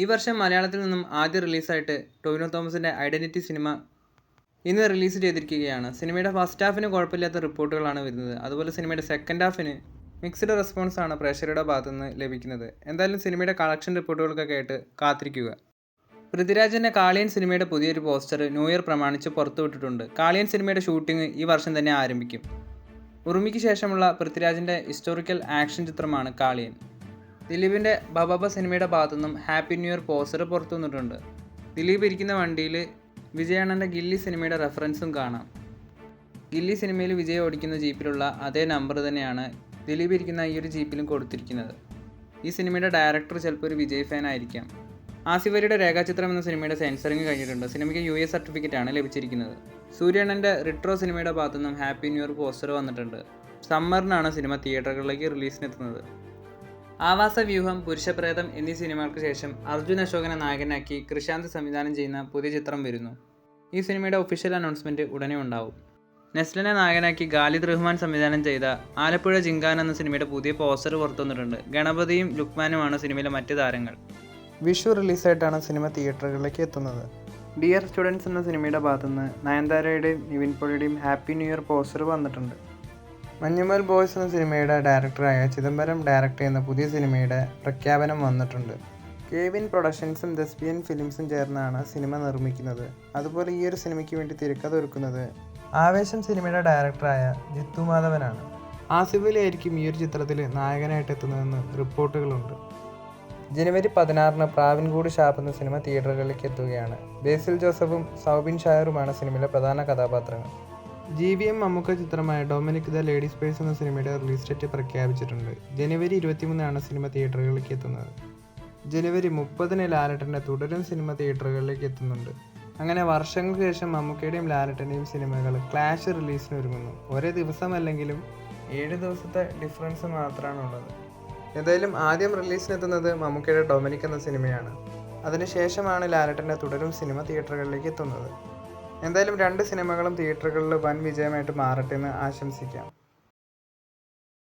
ഈ വർഷം മലയാളത്തിൽ നിന്നും ആദ്യ റിലീസായിട്ട് ടൊവിനോ തോമസിൻ്റെ ഐഡൻറ്റിറ്റി സിനിമ ഇന്ന് റിലീസ് ചെയ്തിരിക്കുകയാണ്. സിനിമയുടെ ഫസ്റ്റ് ഹാഫിന് കുഴപ്പമില്ലാത്ത റിപ്പോർട്ടുകളാണ് വരുന്നത്. അതുപോലെ സിനിമയുടെ സെക്കൻഡ് ഹാഫിന് മിക്സ്ഡ് റെസ്പോൺസാണ് പ്രേക്ഷകരുടെ ഭാഗത്തു നിന്ന് ലഭിക്കുന്നത്. എന്തായാലും സിനിമയുടെ കളക്ഷൻ റിപ്പോർട്ടുകൾക്കൊക്കെ ആയിട്ട് കാത്തിരിക്കുക. പൃഥ്വിരാജിൻ്റെ കാളിയൻ സിനിമയുടെ പുതിയൊരു പോസ്റ്റർ ന്യൂ ഇയർ പ്രമാണിച്ച് പുറത്തുവിട്ടിട്ടുണ്ട്. കാളിയൻ സിനിമയുടെ ഷൂട്ടിംഗ് ഈ വർഷം തന്നെ ആരംഭിക്കും. ഉറുമിക്ക് ശേഷമുള്ള പൃഥ്വിരാജിൻ്റെ ഹിസ്റ്റോറിക്കൽ ആക്ഷൻ ചിത്രമാണ് കാളിയൻ. ദിലീപിൻ്റെ ബബബ സിനിമയുടെ ഭാഗത്തുനിന്നും ഹാപ്പി ന്യൂ ഇയർ പോസ്റ്റർ പുറത്തു വന്നിട്ടുണ്ട്. ദിലീപ് ഇരിക്കുന്ന വണ്ടിയിൽ വിജയണ്ണൻ്റെ ഗില്ലി സിനിമയുടെ റെഫറൻസും കാണാം. ഗില്ലി സിനിമയിൽ വിജയ് ഓടിക്കുന്ന ജീപ്പിലുള്ള അതേ നമ്പർ തന്നെയാണ് ദിലീപ് ഇരിക്കുന്ന ഈ ഒരു ജീപ്പിലും കൊടുത്തിരിക്കുന്നത്. ഈ സിനിമയുടെ ഡയറക്ടർ ചിലപ്പോൾ ഒരു വിജയ് ഫാൻ ആയിരിക്കാം. ആസിഫ് അലിയുടെ രേഖാചിത്രം എന്ന സിനിമയുടെ സെൻസറിങ് കഴിഞ്ഞിട്ടുണ്ട്. സിനിമയ്ക്ക് US സർട്ടിഫിക്കറ്റാണ് ലഭിച്ചിരിക്കുന്നത്. സൂര്യണ്ണൻ്റെ റിട്രോ സിനിമയുടെ ഭാഗത്തുനിന്നും ഹാപ്പി ന്യൂ ഇയർ പോസ്റ്റർ വന്നിട്ടുണ്ട്. സമ്മറിനാണ് സിനിമ തിയേറ്ററുകളിലേക്ക് റിലീസിനെത്തുന്നത്. ആവാസ വ്യൂഹം, പുരുഷപ്രേതം എന്നീ സിനിമകൾക്ക് ശേഷം അർജുൻ അശോകനെ നായകനാക്കി കൃഷാന്ത് സംവിധാനം ചെയ്യുന്ന പുതിയ ചിത്രം വരുന്നു. ഈ സിനിമയുടെ ഒഫീഷ്യൽ അനൗൺസ്മെൻറ്റ് ഉടനെ ഉണ്ടാവും. നെസ്ലിനെ നായകനാക്കി ഖാലിദ് റഹ്മാൻ സംവിധാനം ചെയ്ത ആലപ്പുഴ ജിങ്കാൻ എന്ന സിനിമയുടെ പുതിയ പോസ്റ്റർ പുറത്തുവന്നിട്ടുണ്ട്. ഗണപതിയും ലുക്മാനുമാണ് സിനിമയിലെ മറ്റ് താരങ്ങൾ. വിഷു റിലീസായിട്ടാണ് സിനിമ തിയേറ്ററുകളിലേക്ക് എത്തുന്നത്. ഡിയർ സ്റ്റുഡൻസ് എന്ന സിനിമയുടെ ഭാഗത്തുനിന്ന് നയൻതാരയുടെയും നിവിൻ പോളിയുടെയും ഹാപ്പി ന്യൂ ഇയർ പോസ്റ്റർ വന്നിട്ടുണ്ട്. മഞ്ഞുമൽ ബോയ്സ് എന്ന സിനിമയുടെ ഡയറക്ടറായ ചിദംബരം ഡയറക്റ്റ് ചെയ്യുന്ന പുതിയ സിനിമയുടെ പ്രഖ്യാപനം വന്നിട്ടുണ്ട്. കെവിൻ പ്രൊഡക്ഷൻസും ദസ്പിയൻ ഫിലിംസും ചേർന്നാണ് സിനിമ നിർമ്മിക്കുന്നത്. അതുപോലെ ഈ ഒരു സിനിമയ്ക്ക് വേണ്ടി തിരക്കഥ ഒരുക്കുന്നത് ആവേശം സിനിമയുടെ ഡയറക്ടറായ ജിത്തു മാധവനാണ്. ആസിഫ് അലി ആയിരിക്കും ഈ ഒരു ചിത്രത്തിൽ നായകനായിട്ട് എത്തുന്നതെന്ന് റിപ്പോർട്ടുകളുണ്ട്. ജനുവരി 16 പ്രാവിൻകൂട് ഷാപ്പ് എന്ന സിനിമ തിയേറ്ററുകളിലേക്ക് എത്തുകയാണ്. ബേസിൽ ജോസഫും സൗബിൻ ഷായറുമാണ് സിനിമയിലെ പ്രധാന കഥാപാത്രങ്ങൾ. GVM മമ്മൂക്ക ചിത്രമായ ഡൊമിനിക് ദ ലേഡി സ്പേസ് എന്ന സിനിമയുടെ റിലീസ് ഡേറ്റ് പ്രഖ്യാപിച്ചിട്ടുണ്ട്. ജനുവരി 23 സിനിമ തിയേറ്ററുകളിലേക്ക് എത്തുന്നത്. ജനുവരി 30 ലാലേട്ടൻ്റെ തുടരും സിനിമ തിയേറ്ററുകളിലേക്ക് എത്തുന്നുണ്ട്. അങ്ങനെ വർഷങ്ങൾക്ക് ശേഷം മമ്മൂക്കയുടെയും ലാലേട്ടൻ്റെയും സിനിമകൾ ക്ലാഷ് റിലീസിന് ഒരുങ്ങുന്നു. ഒരേ ദിവസമല്ലെങ്കിലും 7 ദിവസത്തെ ഡിഫറൻസ് മാത്രമാണുള്ളത്. ഏതായാലും ആദ്യം റിലീസിനെത്തുന്നത് മമ്മൂക്കയുടെ ഡൊമിനിക് എന്ന സിനിമയാണ്. അതിനുശേഷമാണ് ലാലേട്ടൻ്റെ തുടരും സിനിമ തിയേറ്ററുകളിലേക്ക് എത്തുന്നത്. എന്തായാലും 2 സിനിമകളും തിയേറ്ററുകളിൽ വൻ വിജയമായിട്ട് മാറട്ടെ എന്ന് ആശംസിക്കാം.